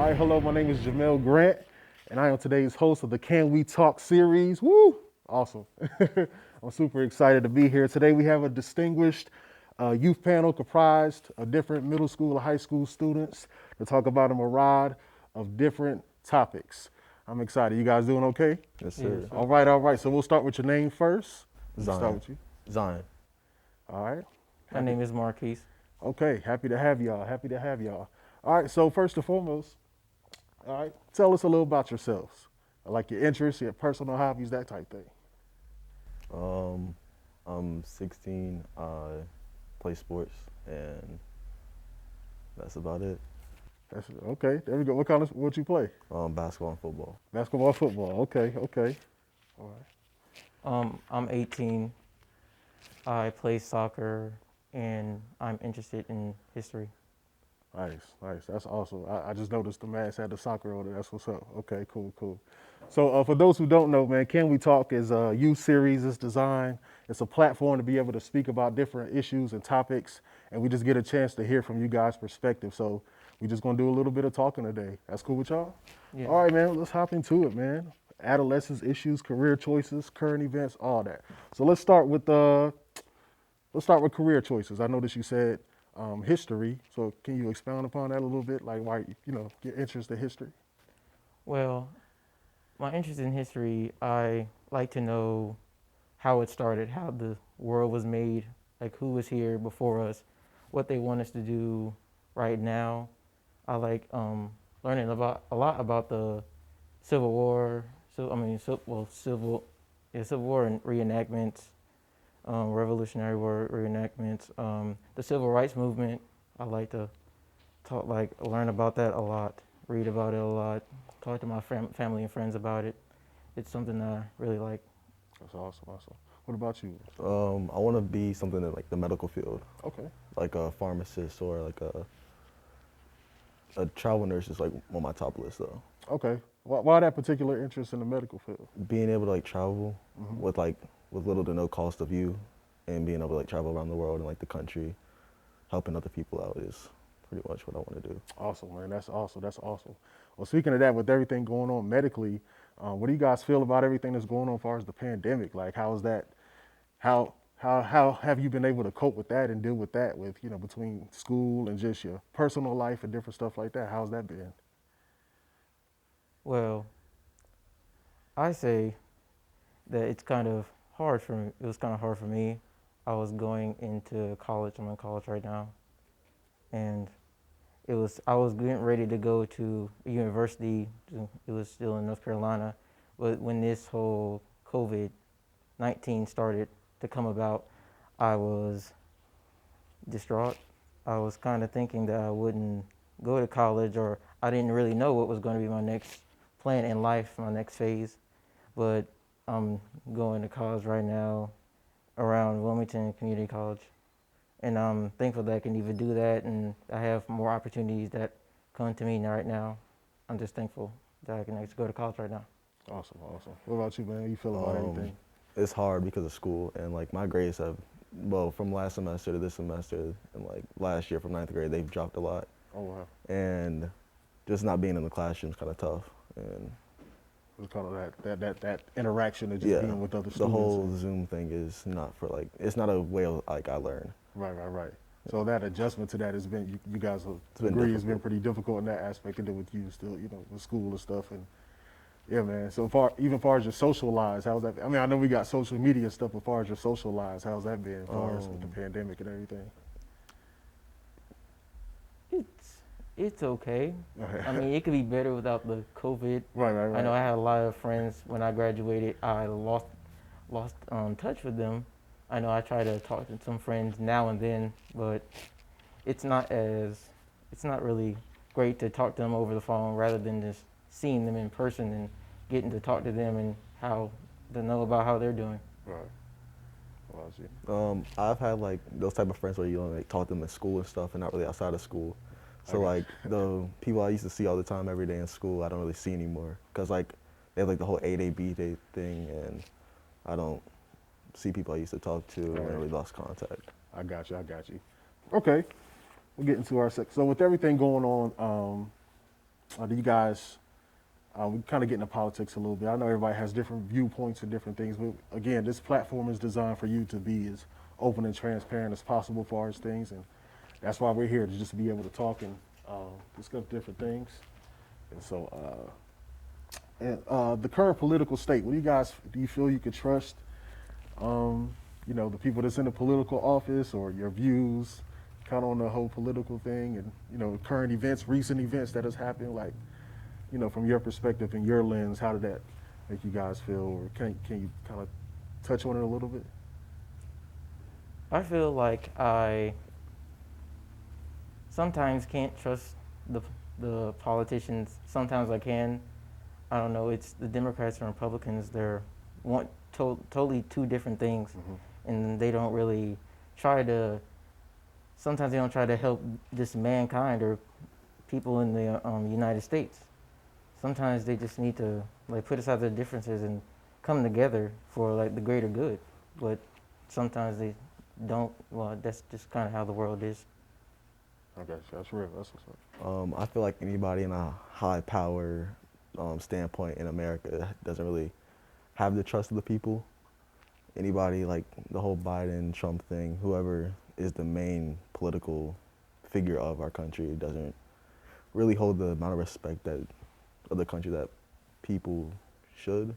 Hi, hello, my name is Jamel Grant, and I am today's host of the Can We Talk series. Woo! Awesome. I'm super excited to be here. Today we have a distinguished youth panel comprised of different middle school and high school students to talk about a myriad of different topics. I'm excited. You guys doing okay? Yes, Yeah, sir. sure. All right. So we'll start with your name first. Let me start Zion. with you. Zion. All right. My Happy. name is Marquise. Okay. Happy to have y'all. Happy to have y'all. All right. So first and foremost, all right, tell us a little about yourselves, like your interests, your personal hobbies, that type thing. Um, I'm 16. I play sports, and that's about it. That's okay. There we go. What you play? Basketball and football. Basketball, football. Okay, okay. All right. I'm 18. I play soccer, and I'm interested in history. Nice. That's awesome. I just noticed the mask had the soccer on it. That's what's up. Okay, cool. So for those who don't know, man, Can We Talk is a youth series. It's designed. It's a platform to be able to speak about different issues and topics, and we just get a chance to hear from you guys' perspective. So we just gonna do a little bit of talking today. That's cool with y'all? Yeah. All right, man. Let's hop into it, man. Adolescence issues, career choices, current events, all that. So let's start with career choices. I noticed you said history. So can you expound upon that a little bit? Like why, your interest in history? Well, my interest in history, I like to know how it started, how the world was made, like who was here before us, what they want us to do right now. I like learning about a lot about the Civil War. So I mean, Civil War and reenactments, Revolutionary War reenactments, the Civil Rights Movement. I like to learn about that a lot, read about it a lot, talk to my family and friends about it. It's something that I really like. That's awesome. What about you? I want to be something in like the medical field, Okay. like a pharmacist or like a travel nurse is like on my top list though. Okay. Why that particular interest in the medical field? Being able to like travel Hmm. with little to no cost of you, and being able to like travel around the world and like the country, helping other people out is pretty much what I want to do. Awesome, man. That's awesome. That's awesome. Well, speaking of that, with everything going on medically, what do you guys feel about everything that's going on as far as the pandemic? Like, how is that? How have you been able to cope with that and deal with that with between school and just your personal life and different stuff like that? How's that been? Well, I say that it's kind of hard for me. It was kind of hard for me. I was going into college. I'm in college right now, and I was getting ready to go to a university. It was still in North Carolina, but when this whole COVID-19 started to come about, I was distraught. I was kind of thinking that I wouldn't go to college, or I didn't really know what was going to be my next plan in life, my next phase. But I'm going to college right now around Wilmington Community College, and I'm thankful that I can even do that, and I have more opportunities that come to me right now. I'm just thankful that I can actually go to college right now. Awesome. What about you, man? How you feel about Um, everything? it's hard because of school and like my grades have, well, from last semester to this semester and like last year from ninth grade, they've dropped a lot. Oh wow. And just not being in the classroom is kind of tough. And It's kind of that interaction of just yeah, being with other the students. whole Zoom thing is not for like, it's not a way of, like I learn. Right. So that adjustment to that has been, you guys will It's been agree, has been difficult. pretty difficult in that aspect to do with you still, with school and stuff. And yeah, man. So far, even far as your social lives, how's that? I mean, I know we got social media stuff, but far as your social lives, how's that been as far as with the Um, pandemic and everything? It's okay. I mean, it could be better without the COVID. I know Right. I had a lot of friends when I graduated. I lost touch with them. I know I try to talk to some friends now and then, but it's not as it's not really great to talk to them over the phone rather than just seeing them in person and getting to talk to them and how to know about how they're doing. Right. What about you? I've had like those type of friends where you only like talk to them in school and stuff and not really outside of school. I So got like the people I used to see all the time every day in school, I don't really see anymore because like they have like the whole A-Day, B-Day thing, and I don't see people I used to talk to and Right. really lost contact. I got you. Okay. We'll get into our section. So with everything going on Do you guys, we kind of get into politics a little bit. I know everybody has different viewpoints and different things, but again, this platform is designed for you to be as open and transparent as possible for as things, and that's why we're here to just be able to talk and discuss different things. And so, the current political state, what do you feel you could trust? The people that's in the political office, or your views, kind of on the whole political thing, and current events, recent events that has happened, like from your perspective and your lens, how did that make you guys feel? Or can you kind of touch on it a little bit? I feel like I sometimes can't trust the the politicians. Sometimes I can. I don't know. It's the Democrats and Republicans. They're want totally two different things, and they don't really try to. Sometimes they don't try to help just mankind or people in the United States. Sometimes they just need to like put aside their differences and come together for like the greater good. But sometimes they don't. Well, that's just kind of how the world is. Okay, so that's real. That's what's up. I feel like anybody in a high power standpoint in America doesn't really have the trust of the people. Anybody like the whole Biden Trump thing, whoever is the main political figure of our country doesn't really hold the amount of respect that of the country that people should.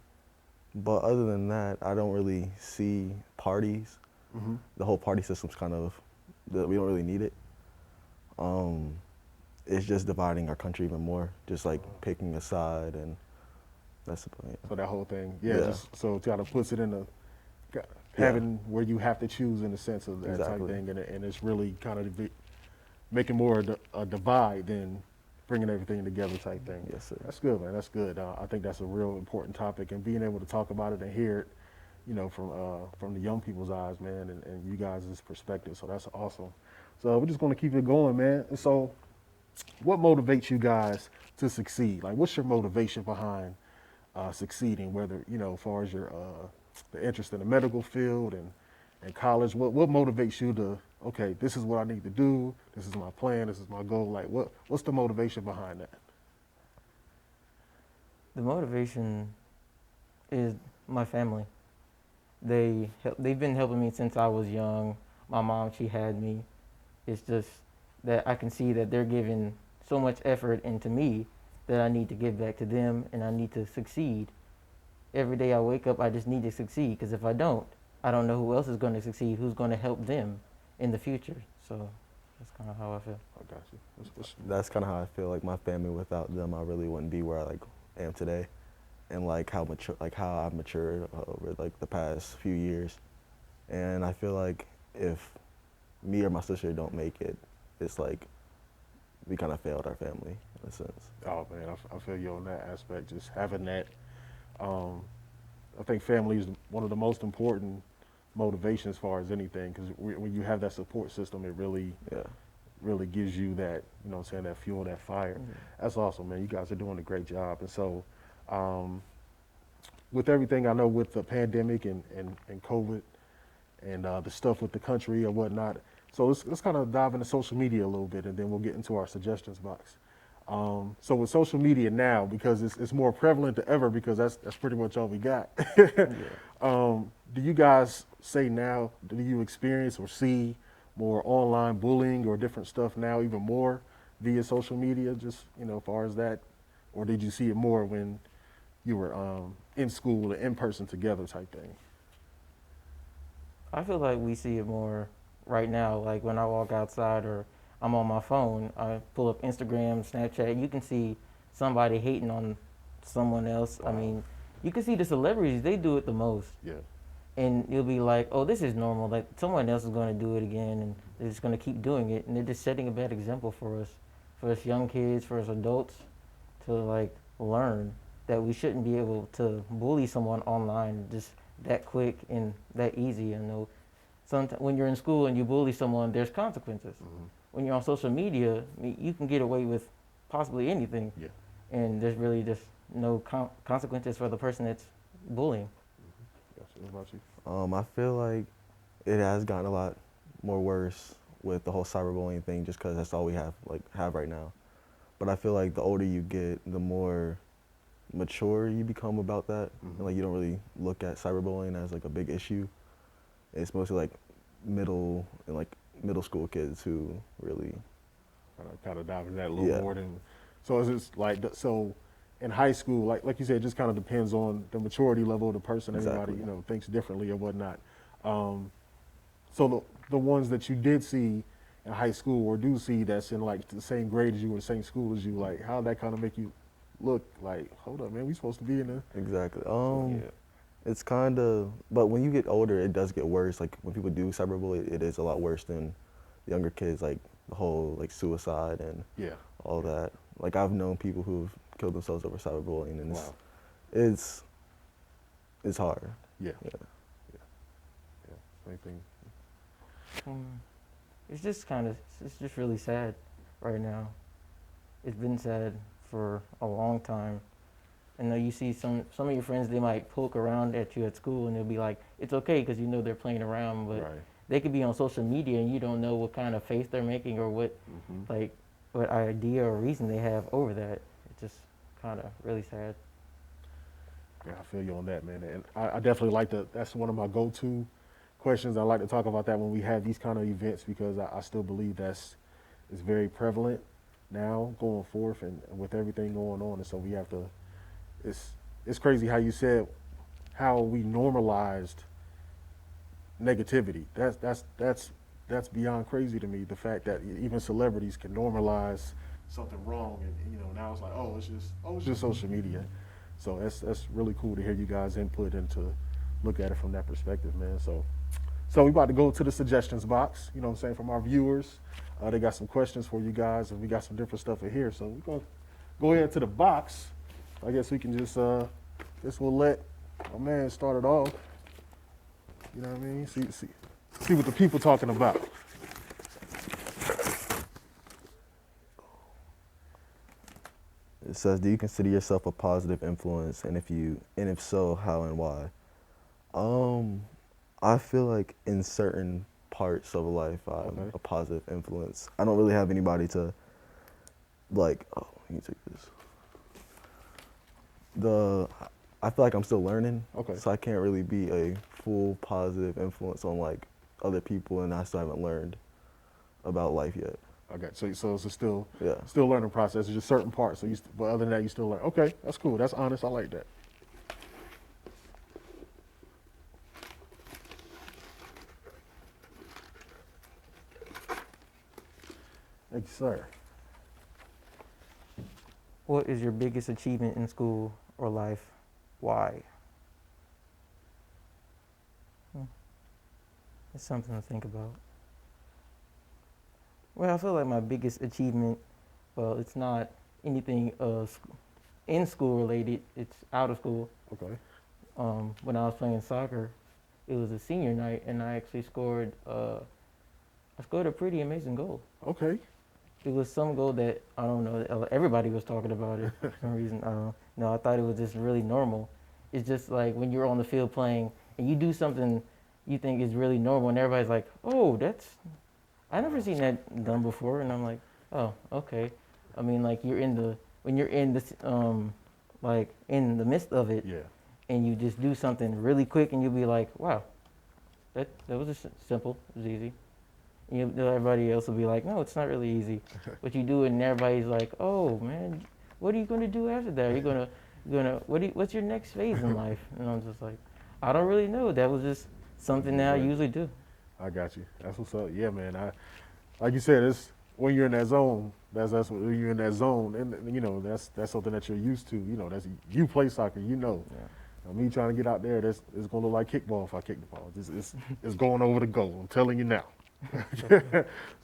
But other than that, I don't really see parties. The whole party system's kind of we don't really need it. It's just dividing our country even more, just like picking a side, and that's the point. So that whole thing, yeah. Yeah. Just so it kind of puts it in a having where you have to choose in the sense of that type Exactly. thing, and it's really kind of making more a divide than bringing everything together type thing. Yes, sir. That's good, man. That's good. I think that's a real important topic, and being able to talk about it and hear it, from the young people's eyes, man, and you guys' perspective. So that's awesome. So we're just going to keep it going, man. And so, what motivates you guys to succeed? Like, what's your motivation behind succeeding? Whether as far as your the interest in the medical field and college, what motivates you to okay, this is what I need to do. This is my plan. This is my goal. Like, what's the motivation behind that? The motivation is my family. They've been helping me since I was young. My mom, she had me. It's just that I can see that they're giving so much effort into me that I need to give back to them, and I need to succeed. Every day I wake up, I just need to succeed, because if I don't know who else is going to succeed, who's going to help them in the future. So that's kind of how I feel. I got you. That's kind of how I feel. Like my family, without them, I really wouldn't be where I am today, and how I've matured over like the past few years. And I feel like if me or my sister don't make it, it's like we kind of failed our family in a sense. Oh man, I feel you on that aspect. Just having that, I think family is one of the most important motivations as far as anything, because when you have that support system, it really Yeah. really gives you that, that fuel, that fire. That's awesome, man. You guys are doing a great job. And so, with everything I know with the pandemic and COVID and the stuff with the country and whatnot, so let's kind of dive into social media a little bit, and then we'll get into our suggestions box. So with social media now, because it's more prevalent than ever, because that's pretty much all we got. Do you guys say now, do you experience or see more online bullying or different stuff now, even more via social media, just, as far as that? Or did you see it more when you were in school and in person together type thing? I feel like we see it more right now. Like when I walk outside or I'm on my phone, I pull up Instagram, Snapchat. You can see somebody hating on someone else. Wow. I mean, you can see the celebrities, they do it the most. Yeah. And you'll be like, oh, this is normal. Like someone else is going to do it again, and they're just going to keep doing it. And they're just setting a bad example for us young kids, for us adults, to like learn that we shouldn't be able to bully someone online just that quick and that easy. Sometimes when you're in school and you bully someone, there's consequences. When you're on social media, I mean, you can get away with possibly anything. Yeah. And there's really just no consequences for the person that's bullying. Gotcha. What about you? I feel like it has gotten a lot more worse with the whole cyberbullying thing, just because that's all we have right now. But I feel like the older you get, the more mature you become about that. And like you don't really look at cyberbullying as like a big issue. It's mostly like middle school kids who really, Kind of dive into that a little yeah, more than. So is it like so? In high school, like you said, it just kind of depends on the maturity level of the person. Everybody, exactly. thinks differently or whatnot. Um, so the ones that you did see in high school or do see that's in like the same grade as you or the same school as you, like how that kind of make you look like, hold up, man, we supposed to be in the. Exactly. So Yeah. It's kind of, but when you get older, it does get worse. Like when people do cyberbully, it is a lot worse than younger kids. Like the whole like suicide and yeah, all yeah, that. Like I've known people who've killed themselves over cyberbullying, and wow, it's it's hard. yeah, Yeah. yeah, yeah, same thing. Um, it's just kind of, it's just really sad right now. It's been sad for a long time. I know you see some of your friends, they might poke around at you at school and they'll be like, it's okay because you know they're playing around, but Right. they could be on social media and you don't know what kind of face they're making or what Hmm. like what idea or reason they have over that. It's just kind of really sad. Yeah, I feel you on that, man. And I definitely like to. That's one of my go-to questions. I like to talk about that when we have these kind of events because I still believe that's is very prevalent now going forth and with everything going on. And so we have to. It's it's crazy how you said how we normalized negativity. That's beyond crazy to me. The fact that even celebrities can normalize something wrong, and now it's like, oh, it's just social media. So that's really cool to hear you guys input and to look at it from that perspective, man. So we about to go to the suggestions box. You know what I'm saying, from our viewers. They got some questions for you guys, and we got some different stuff in here. So we're gonna go ahead to the box. I guess we can just this will let my man start it off. You know what I mean? See what the people talking about. It says, do you consider yourself a positive influence, and if so, how and why? Um, I feel like in certain parts of life, I'm Okay. a positive influence. I don't really have anybody to like. Oh, you take this. The I feel like I'm still learning, Okay. so I can't really be a full positive influence on like other people, and I still haven't learned about life yet. Okay. So it's a still Yeah. still learning process. It's just certain parts. So but other than that, you still learn. Okay, that's cool. That's honest. I like that. Thank you, sir. What is your biggest achievement in school or life? Why? Hmm, It's something to think about. Well, I feel like my biggest achievement, well, it's not anything in school related. It's out of school. Okay. When I was playing soccer, it was a senior night, and I actually scored. I scored a pretty amazing goal. Okay. It was some goal that I don't know. Everybody was talking about it for some reason. No, I thought it was just really normal. It's just like when you're on the field playing and you do something you think is really normal, and everybody's like, "Oh, that's I never seen that done before," and I'm like, "Oh, okay." I mean, like when you're in this like in the midst of it, Yeah. and you just do something really quick, and you'll be like, "Wow, that was just simple. It was easy." Everybody else will be like, no, it's not really easy. But you do it, and everybody's like, oh man, what are you going to do after that? Are what's your next phase in life? And I'm just like, I don't really know. That was just something that I Right. usually do. I got you. That's what's up. Yeah, man. Like you said, it's when you're in that zone. That's when you're in that zone, and that's something that you're used to. That's you play soccer. Yeah. Me trying to get out there, it's gonna look like kickball if I kick the ball. It's going over the goal. I'm telling you now.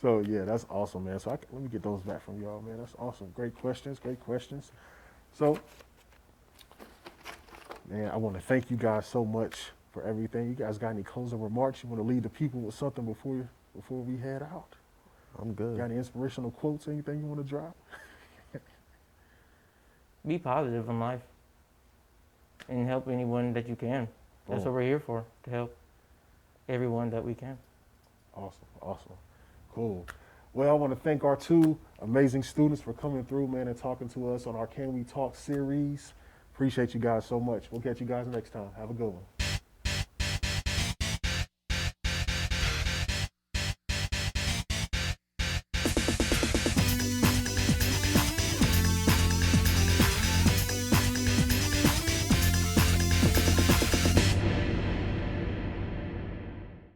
So yeah, that's awesome, man. So let me get those back from y'all, man. That's awesome. Great questions. Great questions. So, man, I want to thank you guys so much for everything. You guys got any closing remarks? You want to leave the people with something before we head out? I'm good. Got any inspirational quotes? Anything you want to drop? Be positive in life and help anyone that you can. That's Boom. what we're here for, to help everyone that we can. Awesome. Awesome. Cool. Well, I want to thank our two amazing students for coming through, man, and talking to us on our Can We Talk series. Appreciate you guys so much. We'll catch you guys next time. Have a good one.